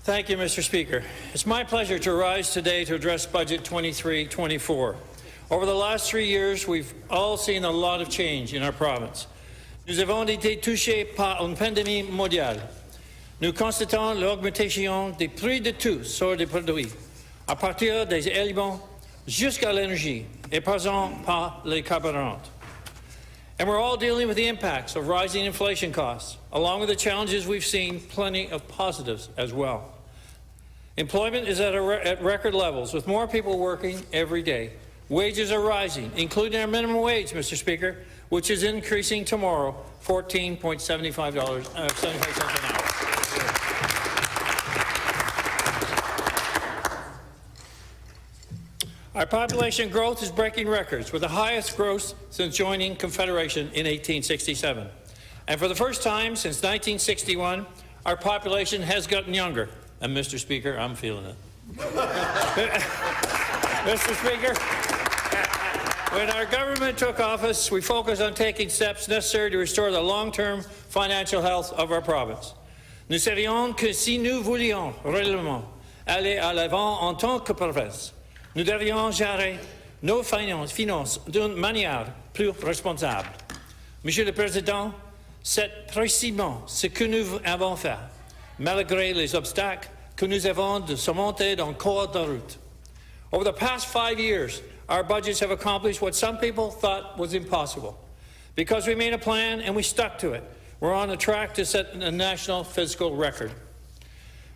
Thank you, Mr. Speaker. It's my pleasure to rise today to address Budget 23-24. Over the last 3 years, we've all seen a lot of change in our province. Nous avons été touchés par une pandémie mondiale. Nous constatons l'augmentation des prix de tout sur des produits, à partir des aliments jusqu'à l'énergie, et passant par les carburants. And we're all dealing with the impacts of rising inflation costs. Along with the challenges, we've seen plenty of positives as well. Employment is at record levels, with more people working every day. Wages are rising, including our minimum wage, Mr. Speaker, which is increasing tomorrow, $14.75 an hour. Our population growth is breaking records, with the highest growth since joining Confederation in 1867. And for the first time since 1961, our population has gotten younger. And Mr. Speaker, I'm feeling it. Mr. Speaker, when our government took office, we focused on taking steps necessary to restore the long-term financial health of our province. Nous savions que si nous voulions réellement aller à l'avant en tant que province, nous devions gérer nos finances d'une manière plus responsable. Monsieur le Président, c'est précisément ce que nous avons fait, malgré les obstacles que nous avons de surmonter dans le cours de route. Over the past 5 years, our budgets have accomplished what some people thought was impossible. Because we made a plan and we stuck to it, we're on a track to set a national fiscal record.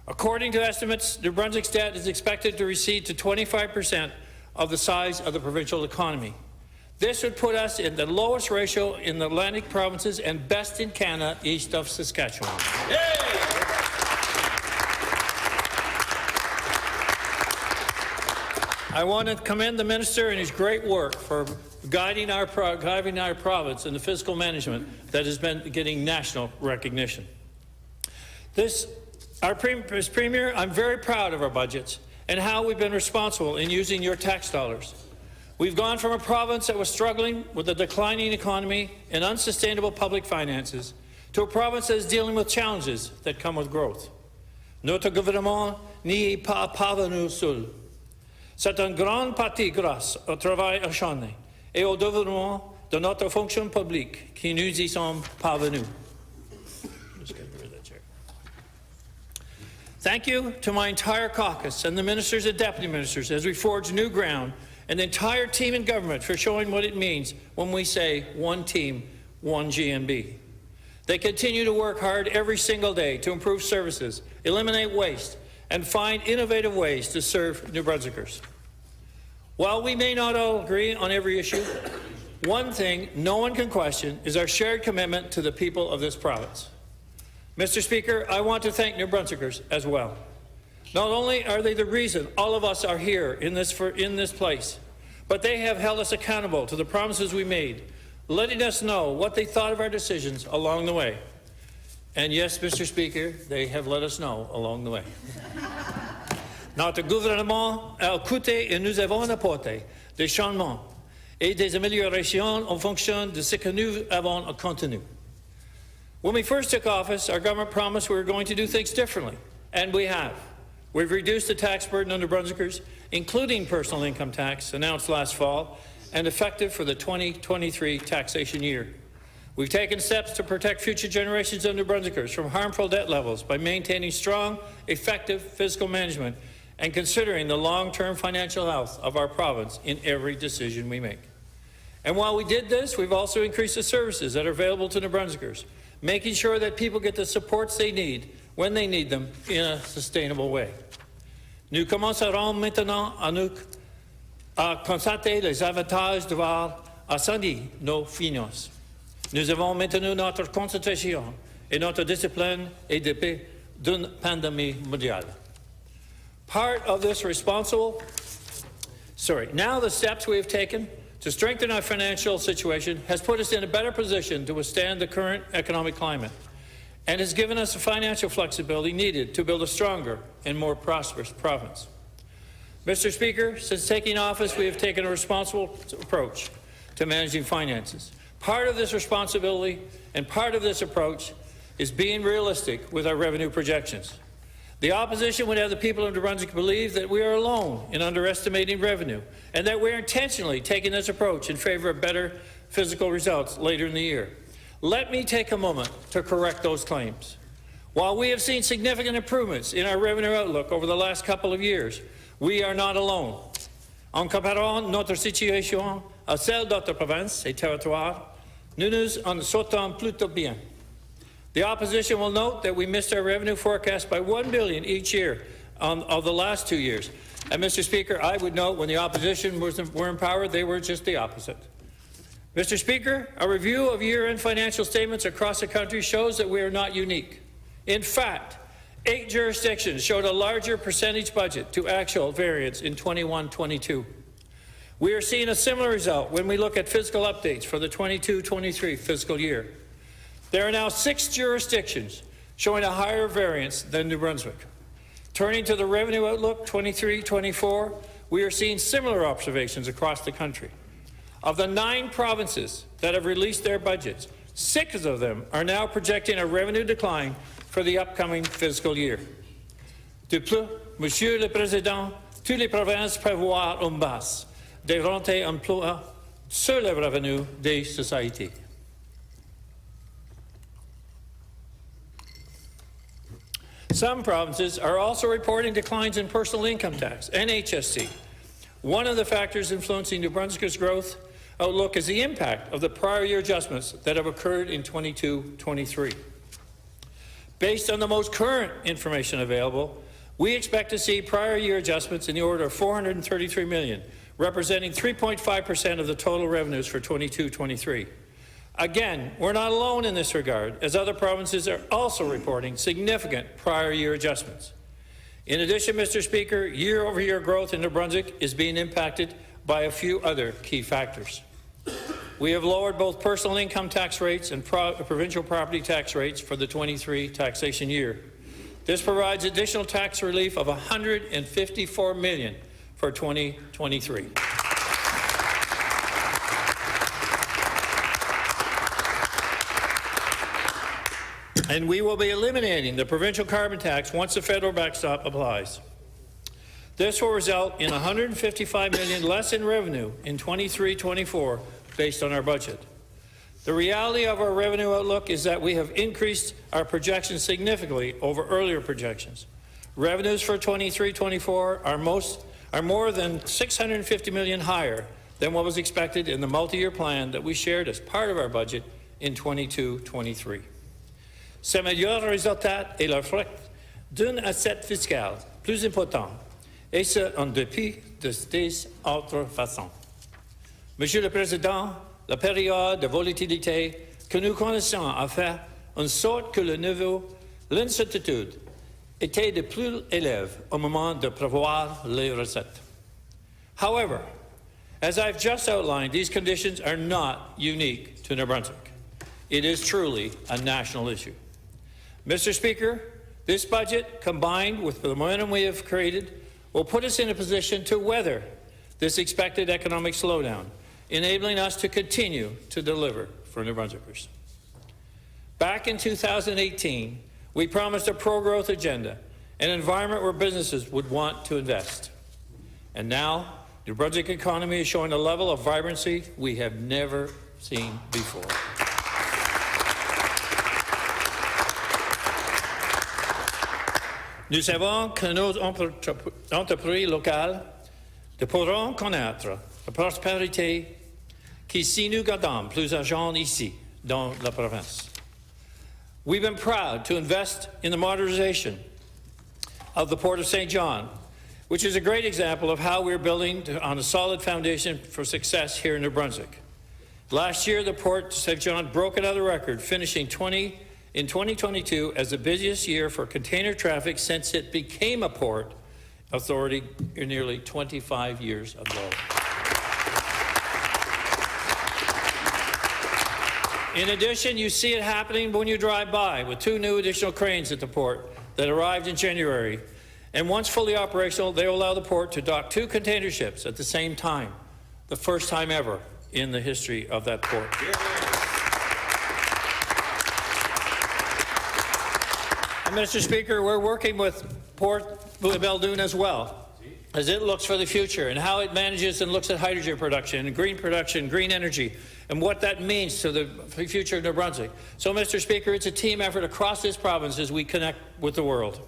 According to estimates, New Brunswick's debt is expected to recede to 25% of the size of the provincial economy. This would put us in the lowest ratio in the Atlantic provinces and best in Canada east of Saskatchewan. Yay! I want to commend the Minister and his great work for guiding our province in the fiscal management that has been getting national recognition. As Premier, I'm very proud of our budgets and how we've been responsible in using your tax dollars. We've gone from a province that was struggling with a declining economy and unsustainable public finances to a province that is dealing with challenges that come with growth. Notre gouvernement n'y est pas parvenu seul. C'est en grande partie grâce au travail acharné et au développement de notre fonction publique que nous y sommes parvenus. Thank you to my entire caucus and the ministers and deputy ministers as we forge new ground, and the entire team in government for showing what it means when we say one team, one GNB. They continue to work hard every single day to improve services, eliminate waste, and find innovative ways to serve New Brunswickers. While we may not all agree on every issue, one thing no one can question is our shared commitment to the people of this province. Mr. Speaker, I want to thank New Brunswickers as well. Not only are they the reason all of us are here in this place, but they have held us accountable to the promises we made, letting us know what they thought of our decisions along the way. And yes, Mr. Speaker, they have let us know along the way. Notre gouvernement a écouté et nous avons apporté des changements et des améliorations en fonction de ce que nous avons contenu. When we first took office, our government promised we were going to do things differently, and we have. We've reduced the tax burden on New Brunswickers, including personal income tax, announced last fall, and effective for the 2023 taxation year. We've taken steps to protect future generations of New Brunswickers from harmful debt levels by maintaining strong, effective fiscal management and considering the long-term financial health of our province in every decision we make. And while we did this, we've also increased the services that are available to New Brunswickers, making sure that people get the supports they need when they need them in a sustainable way. Nous commencerons maintenant à constater les avantages de voir assainir nos finances. Nous avons maintenu notre concentration et notre discipline et depuis d'une pandémie mondiale. Now the steps we have taken to strengthen our financial situation has put us in a better position to withstand the current economic climate and has given us the financial flexibility needed to build a stronger and more prosperous province. Mr. Speaker, since taking office, we have taken a responsible approach to managing finances. Part of this responsibility and part of this approach is being realistic with our revenue projections. The opposition would have the people of New Brunswick believe that we are alone in underestimating revenue and that we are intentionally taking this approach in favor of better fiscal results later in the year. Let me take a moment to correct those claims. While we have seen significant improvements in our revenue outlook over the last couple of years, we are not alone. En comparant notre situation à celle d'autres provinces et territoires, nous nous en sortons plutôt bien. The opposition will note that we missed our revenue forecast by $1 billion each year of the last 2 years. And Mr. Speaker, I would note when the opposition were in power, they were just the opposite. Mr. Speaker, a review of year-end financial statements across the country shows that we are not unique. In fact, 8 jurisdictions showed a larger percentage budget to actual variance in 21-22. We are seeing a similar result when we look at fiscal updates for the 22-23 fiscal year. There are now 6 jurisdictions showing a higher variance than New Brunswick. Turning to the revenue outlook 23-24, we are seeing similar observations across the country. Of the 9 provinces that have released their budgets, 6 of them are now projecting a revenue decline for the upcoming fiscal year. De plus, Monsieur le Président, toutes les provinces prévoient une baisse des rentes emploi sur les revenus des sociétés. Some provinces are also reporting declines in personal income tax and HST. One of the factors influencing New Brunswick's growth outlook is the impact of the prior year adjustments that have occurred in 22-23. Based on the most current information available, we expect to see prior year adjustments in the order of $433 million, representing 3.5% of the total revenues for 22-23. Again, we're not alone in this regard, as other provinces are also reporting significant prior year adjustments. In addition, Mr. Speaker, year-over-year growth in New Brunswick is being impacted by a few other key factors. We have lowered both personal income tax rates and provincial property tax rates for the 23 taxation year. This provides additional tax relief of $154 million for 2023. And we will be eliminating the provincial carbon tax once the federal backstop applies. This will result in $155 million less in revenue in 23-24 based on our budget. The reality of our revenue outlook is that we have increased our projections significantly over earlier projections. Revenues for 23-24 are more than $650 million higher than what was expected in the multi-year plan that we shared as part of our budget in 22-23. Ce meilleur résultat est le fruit d'une assiette fiscale plus importante, et ce, en dépit de ces autres façons. Monsieur le Président, la période de volatilité que nous connaissons a fait en sorte que le niveau l'incertitude était de plus élevé au moment de prévoir les recettes. However, as I've just outlined, these conditions are not unique to New Brunswick. It is truly a national issue. Mr. Speaker, this budget, combined with the momentum we have created, will put us in a position to weather this expected economic slowdown, enabling us to continue to deliver for New Brunswickers. Back in 2018, we promised a pro-growth agenda, an environment where businesses would want to invest. And now, New Brunswick economy is showing a level of vibrancy we have never seen before. Nous savons que nos entreprises locales ne pourront connaître la prospérité que si nous gardons plus d'argent ici, dans la province. We've been proud to invest in the modernization of the Port of St. John, which is a great example of how we're building on a solid foundation for success here in New Brunswick. Last year, the Port of St. John broke another record, finishing in 2022 as the busiest year for container traffic since it became a port authority nearly 25 years ago. In addition, you see it happening when you drive by with 2 new additional cranes at the port that arrived in January. And once fully operational, they will allow the port to dock 2 container ships at the same time, the first time ever in the history of that port. Mr. Speaker, we're working with Port Beldoun as well, as it looks for the future and how it manages and looks at hydrogen production, green energy, and what that means to the future of New Brunswick. So, Mr. Speaker, it's a team effort across this province as we connect with the world.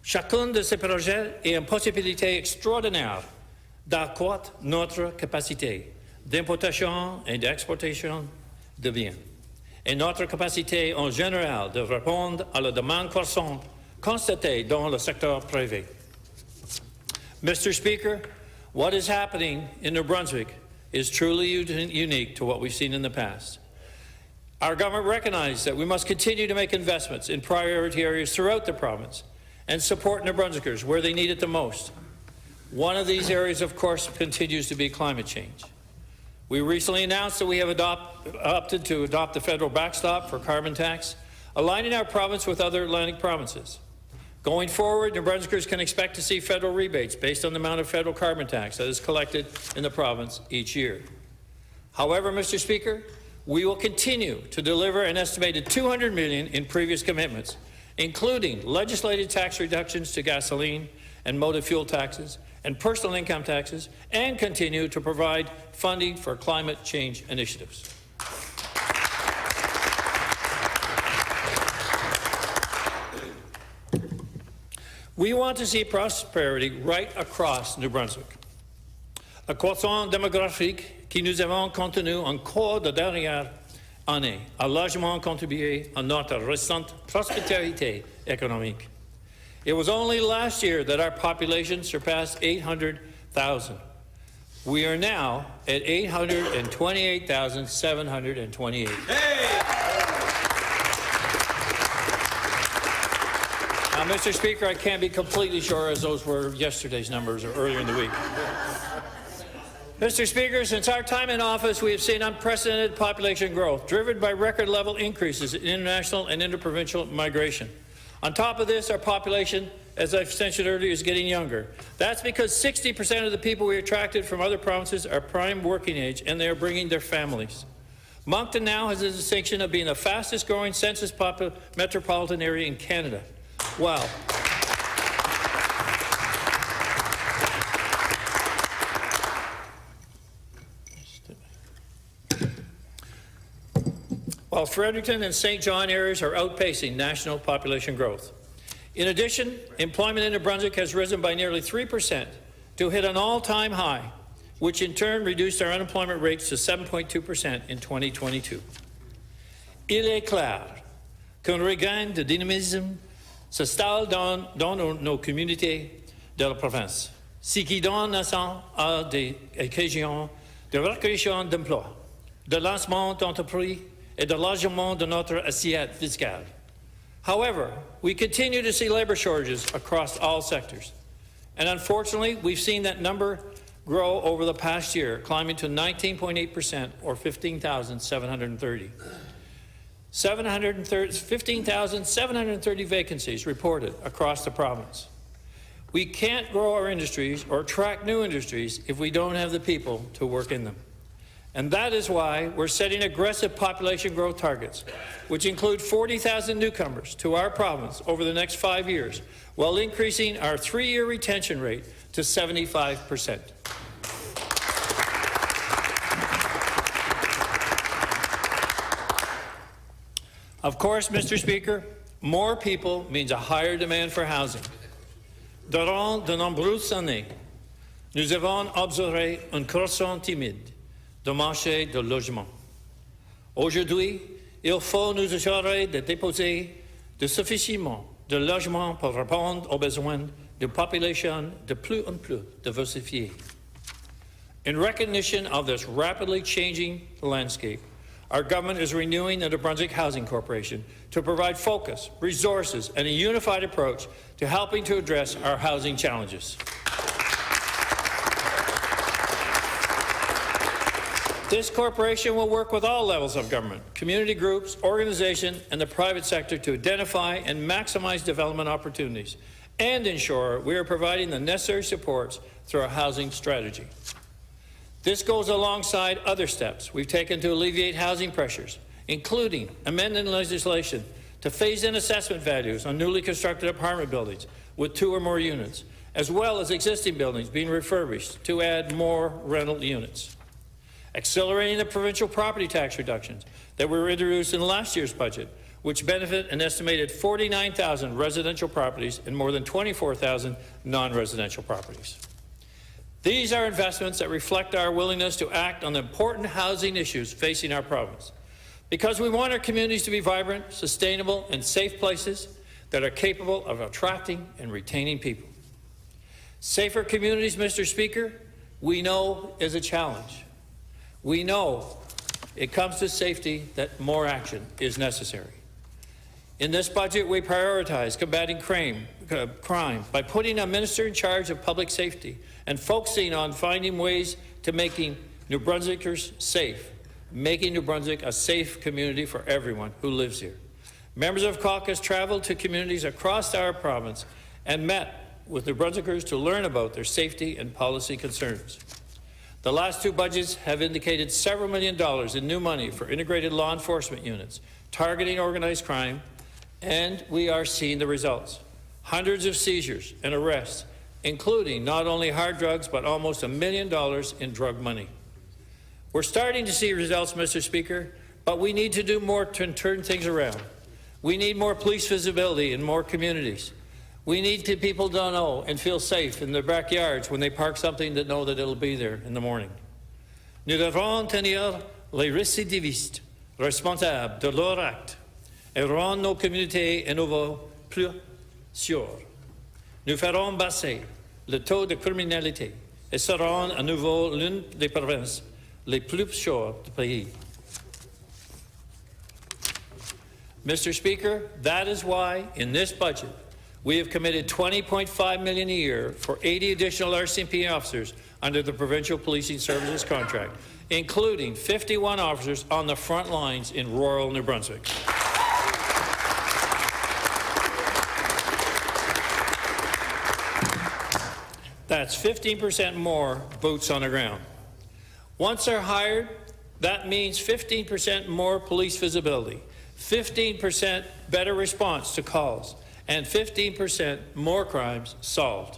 Chacun de ces projets est une possibilité extraordinaire d'accroître notre capacité d'importation et d'exportation de biens, et notre capacité en général de répondre à la demande croissante constatée dans le secteur privé. Mr. Speaker, what is happening in New Brunswick is truly unique to what we've seen in the past. Our government recognizes that we must continue to make investments in priority areas throughout the province and support New Brunswickers where they need it the most. One of these areas, of course, continues to be climate change. We recently announced that we have opted to adopt the federal backstop for carbon tax, aligning our province with other Atlantic provinces. Going forward, New Brunswickers can expect to see federal rebates based on the amount of federal carbon tax that is collected in the province each year. However, Mr. Speaker, we will continue to deliver an estimated $200 million in previous commitments, including legislated tax reductions to gasoline and motor fuel taxes and personal income taxes, and continue to provide funding for climate change initiatives. We want to see prosperity right across New Brunswick. La croissance démographique que nous avons contenue encore de dernière année a largement contribué à notre récente prospérité économique. It was only last year that our population surpassed 800,000. We are now at 828,728. Now, Mr. Speaker, I can't be completely sure as those were yesterday's numbers or earlier in the week. Mr. Speaker, since our time in office, we have seen unprecedented population growth, driven by record-level increases in international and interprovincial migration. On top of this, our population, as I've mentioned earlier, is getting younger. That's because 60% of the people we attracted from other provinces are prime working age, and they are bringing their families. Moncton now has the distinction of being the fastest-growing census metropolitan area in Canada. Wow. While Fredericton and St. John areas are outpacing national population growth. In addition, employment in New Brunswick has risen by nearly 3% to hit an all-time high, which in turn reduced our unemployment rates to 7.2% in 2022. Il est clair qu'un regain de dynamisme s'installe dans nos communautés de la province, ce qui donne naissance à des occasions de recréation d'emplois, de lancement d'entreprises, et d'allègement de notre assiette fiscale. However, we continue to see labor shortages across all sectors. And unfortunately, we've seen that number grow over the past year, climbing to 19.8%, or 15,730. 15,730 vacancies reported across the province. We can't grow our industries or attract new industries if we don't have the people to work in them. And that is why we're setting aggressive population growth targets, which include 40,000 newcomers to our province over the next 5 years, while increasing our 3-year retention rate to 75%. Of course, Mr. Speaker, more people means a higher demand for housing. Durant de nombreuses années, nous avons observé une croissance timide de marché de logement. Aujourd'hui, il faut nous assurer de déposer suffisamment de logements pour répondre aux besoins d'une population de plus en plus diversifiée. In recognition of this rapidly changing landscape, our government is renewing the New Brunswick Housing Corporation to provide focus, resources, and a unified approach to helping to address our housing challenges. This corporation will work with all levels of government, community groups, organizations, and the private sector to identify and maximize development opportunities and ensure we are providing the necessary supports through our housing strategy. This goes alongside other steps we've taken to alleviate housing pressures, including amending legislation to phase in assessment values on newly constructed apartment buildings with 2 or more units, as well as existing buildings being refurbished to add more rental units. Accelerating the provincial property tax reductions that were introduced in last year's budget, which benefit an estimated 49,000 residential properties and more than 24,000 non-residential properties. These are investments that reflect our willingness to act on the important housing issues facing our province, because we want our communities to be vibrant, sustainable, and safe places that are capable of attracting and retaining people. Safer communities, Mr. Speaker, we know is a challenge. We know it comes to safety that more action is necessary. In this budget, we prioritize combating crime by putting a minister in charge of public safety and focusing on finding ways to making New Brunswickers safe, making New Brunswick a safe community for everyone who lives here. Members of caucus traveled to communities across our province and met with New Brunswickers to learn about their safety and policy concerns. The last 2 budgets have indicated several $1 million in new money for integrated law enforcement units, targeting organized crime, and we are seeing the results. Hundreds of seizures and arrests, including not only hard drugs, but almost $1 million in drug money. We're starting to see results, Mr. Speaker, but we need to do more to turn things around. We need more police visibility in more communities. We need people to know and feel safe in their backyards when they park something, that know that it'll be there in the morning. Nous devons tenir les récidivistes responsables de leurs actes et rendre nos communautés et nos villes plus sûres. Nous ferons baisser le taux de criminalité et serons à nouveau l'une des provinces les plus sûres du pays. Mr. Speaker, that is why in this budget we have committed $20.5 million a year for 80 additional RCMP officers under the Provincial Policing Services contract, including 51 officers on the front lines in rural New Brunswick. That's 15% more boots on the ground. Once they're hired, that means 15% more police visibility, 15% better response to calls, and 15% more crimes solved.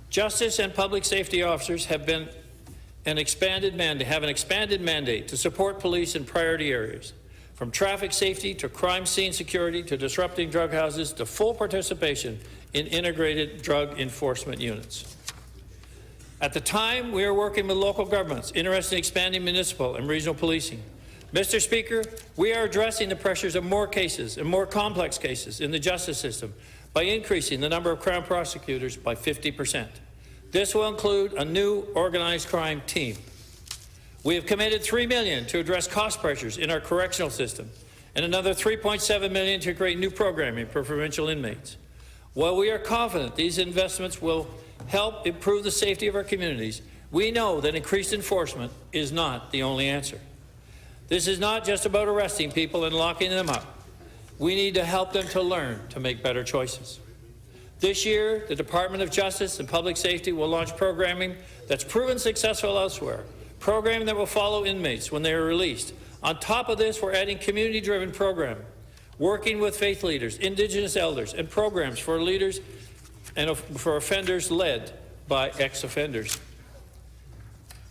Justice and public safety officers have an expanded mandate to support police in priority areas, from traffic safety to crime scene security to disrupting drug houses to full participation in integrated drug enforcement units. At the time, we are working with local governments interested in expanding municipal and regional policing. Mr. Speaker, we are addressing the pressures of more cases and more complex cases in the justice system by increasing the number of Crown prosecutors by 50%. This will include a new organized crime team. We have committed $3 million to address cost pressures in our correctional system and another $3.7 million to create new programming for provincial inmates. While we are confident these investments will help improve the safety of our communities, we know that increased enforcement is not the only answer. This is not just about arresting people and locking them up. We need to help them to learn to make better choices. This year, the Department of Justice and Public Safety will launch programming that's proven successful elsewhere, programming that will follow inmates when they are released. On top of this, we're adding community-driven programming, working with faith leaders, Indigenous elders, and programs for leaders and for offenders led by ex-offenders.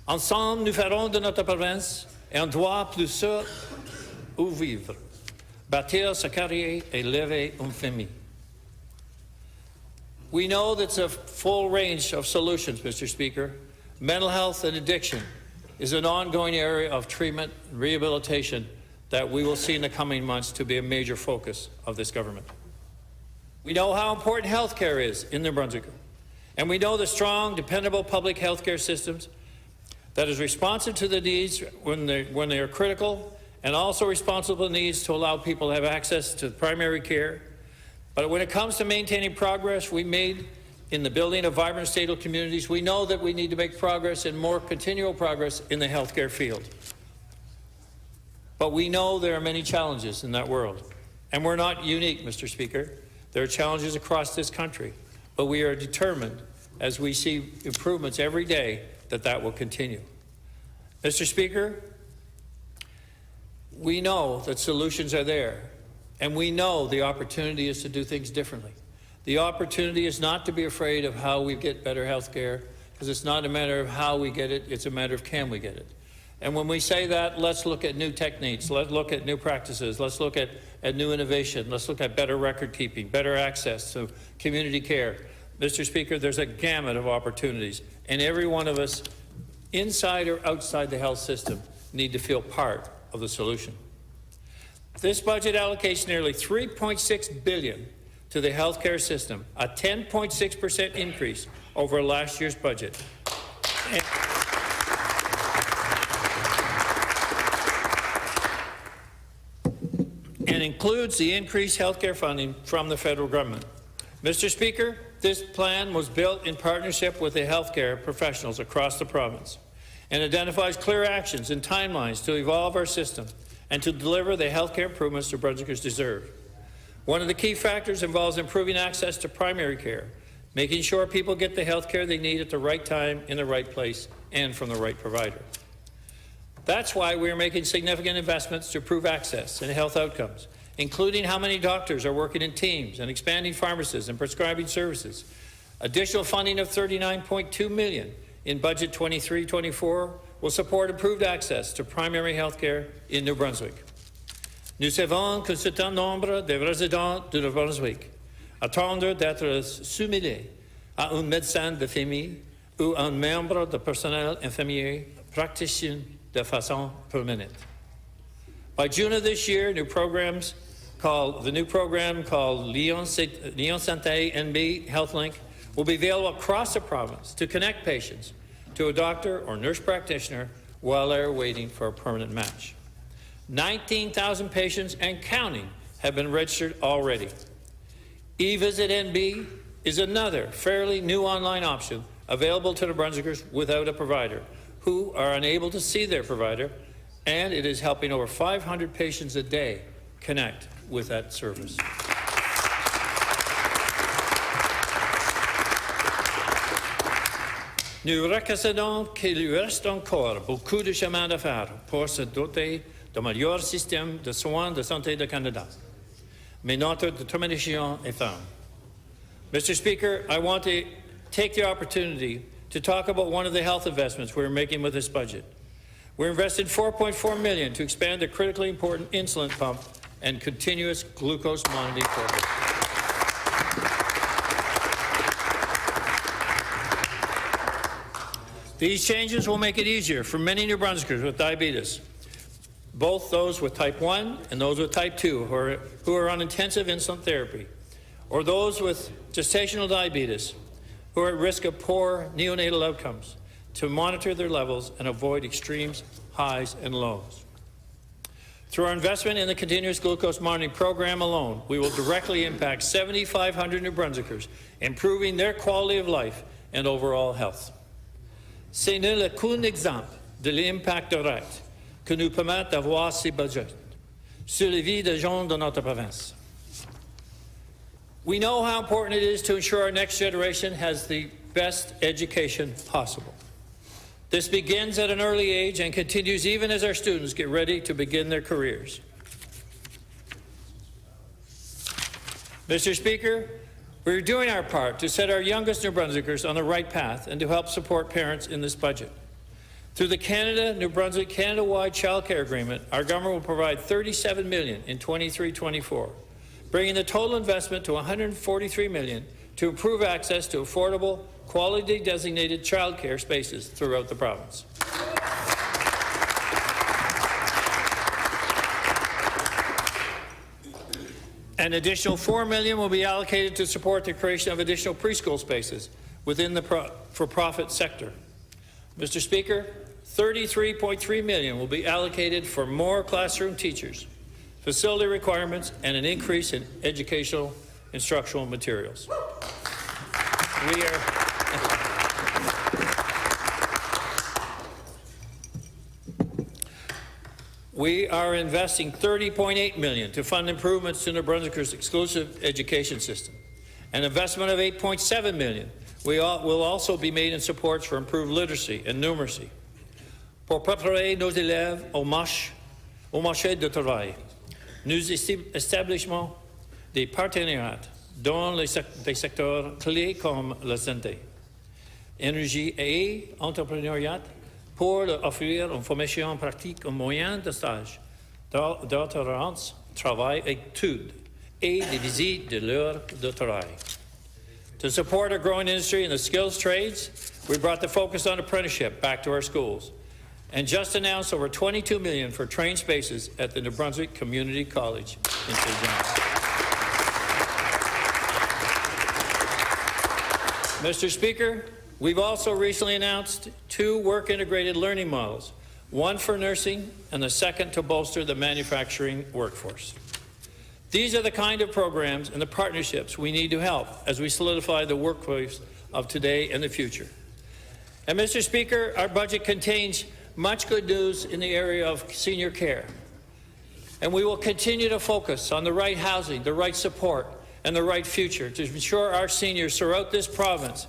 Ensemble, nous ferons de notre province un endroit plus sûr où vivre, bâtir sa carrière et élever une famille. We know that's a full range of solutions, Mr. Speaker. Mental health and addiction is an ongoing area of treatment and rehabilitation that we will see in the coming months to be a major focus of this government. We know how important health care is in New Brunswick, and we know the strong, dependable public health care systems that is responsive to the needs when they are critical, and also responsive to the needs to allow people to have access to primary care. But when it comes to maintaining progress we made in the building of vibrant, stable communities, we know that we need to make progress and more continual progress in the healthcare field. But we know there are many challenges in that world. And we're not unique, Mr. Speaker. There are challenges across this country. But we are determined, as we see improvements every day, that will continue. Mr. Speaker, we know that solutions are there, and we know the opportunity is to do things differently. The opportunity is not to be afraid of how we get better health care, because it's not a matter of how we get it, it's a matter of can we get it. And when we say that, let's look at new techniques, let's look at new practices, let's look at new innovation, let's look at better record keeping, better access to community care. Mr. Speaker, there's a gamut of opportunities, and every one of us, inside or outside the health system, need to feel part of the solution. This budget allocates nearly $3.6 billion to the healthcare system, a 10.6% increase over last year's budget. And includes the increased healthcare funding from the federal government. Mr. Speaker, this plan was built in partnership with the healthcare professionals across the province and identifies clear actions and timelines to evolve our system and to deliver the healthcare improvements New Brunswickers deserve. One of the key factors involves improving access to primary care, making sure people get the health care they need at the right time, in the right place, and from the right provider. That's why we are making significant investments to improve access and health outcomes, including how many doctors are working in teams and expanding pharmacists and prescribing services. Additional funding of $39.2 million in budget 23-24 will support improved access to primary health care in New Brunswick. Nous savons que c'est un nombre de résidents du Nouveau-Brunswick attendent d'être soumis à un médecin de famille ou un membre du personnel infirmier praticien de façon permanente. By June of this year, the new program called Lyon Santé NB HealthLink will be available across the province to connect patients to a doctor or nurse practitioner while they're waiting for a permanent match. 19,000 patients and counting have been registered already. eVisit NB is another fairly new online option available to New Brunswickers without a provider who are unable to see their provider, and it is helping over 500 patients a day connect with that service. Nous reconnaissons qu'il lui reste encore beaucoup de chemin à faire pour se doter d'un meilleur système de soins de santé du Canada. Mais notre détermination est ferme. Mr. Speaker, I want to take the opportunity to talk about one of the health investments we're making with this budget. We're investing $4.4 million to expand the critically important insulin pump and continuous glucose monitoring program. These changes will make it easier for many New Brunswickers with diabetes, both those with type 1 and those with type 2 who are on intensive insulin therapy, or those with gestational diabetes who are at risk of poor neonatal outcomes, to monitor their levels and avoid extremes, highs and lows. Through our investment in the continuous glucose monitoring program alone, we will directly impact 7,500 New Brunswickers, improving their quality of life and overall health. Ce n'est qu'un exemple de l'impact direct que nous permet d'avoir ces budgets sur les vies des gens de notre province. We know how important it is to ensure our next generation has the best education possible. This begins at an early age and continues even as our students get ready to begin their careers. Mr. Speaker, we're doing our part to set our youngest New Brunswickers on the right path and to help support parents in this budget. Through the Canada-New Brunswick Canada-wide Child Care Agreement, our government will provide $37 million in 23-24, bringing the total investment to $143 million to improve access to affordable, quality-designated child care spaces throughout the province. An additional $4 million will be allocated to support the creation of additional preschool spaces within the for-profit sector. Mr. Speaker, $33.3 million will be allocated for more classroom teachers, facility requirements, and an increase in educational instructional materials. We are investing $30.8 million to fund improvements to New Brunswickers' exclusive education system. An investment of $8.7 million will also be made in supports for improved literacy and numeracy. Pour préparer nos élèves au marché du travail, nous établissons des partenariats dans des secteurs clés comme la santé, énergie et entrepreneuriat pour leur offrir une formation pratique au moyen de stages, d'alternance, travail et études, et des visites de l'heure de travail. To support our growing industry in the skills trades, we brought the focus on apprenticeship back to our schools and just announced over $22 million for trained spaces at the New Brunswick Community College in St. John's. Mr. Speaker, we've also recently announced 2 work-integrated learning models, one for nursing and the second to bolster the manufacturing workforce. These are the kind of programs and the partnerships we need to help as we solidify the workforce of today and the future. And Mr. Speaker, our budget contains much good news in the area of senior care. And we will continue to focus on the right housing, the right support, and the right future to ensure our seniors throughout this province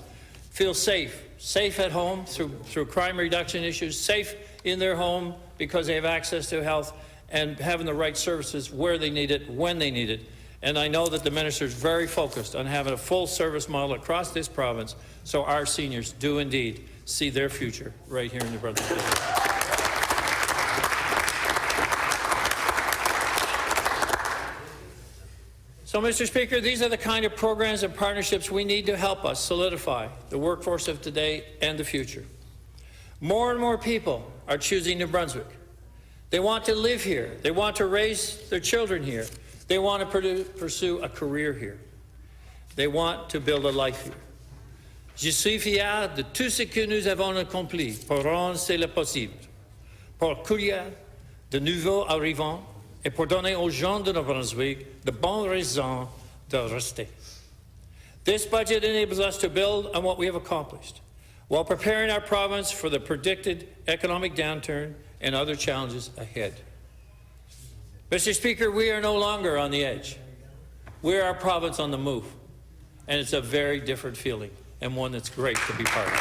feel safe at home through crime reduction issues, safe in their home because they have access to health, and having the right services where they need it, when they need it. And I know that the minister is very focused on having a full service model across this province so our seniors do indeed see their future right here in New Brunswick. So, Mr. Speaker, these are the kind of programs and partnerships we need to help us solidify the workforce of today and the future. More and more people are choosing New Brunswick. They want to live here. They want to raise their children here. They want to pursue a career here. They want to build a life here. Je suis fier de tout ce que nous avons accompli pour rendre cela possible, pour accueillir de nouveaux arrivants et pour donner aux gens de New Brunswick de bonnes raisons de rester. This budget enables us to build on what we have accomplished while preparing our province for the predicted economic downturn and other challenges ahead. Mr. Speaker, we are no longer on the edge. We are a province on the move, and it's a very different feeling and one that's great to be part of.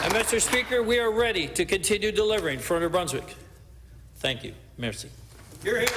And Mr. Speaker, we are ready to continue delivering for New Brunswick. Thank you. Merci. You're here.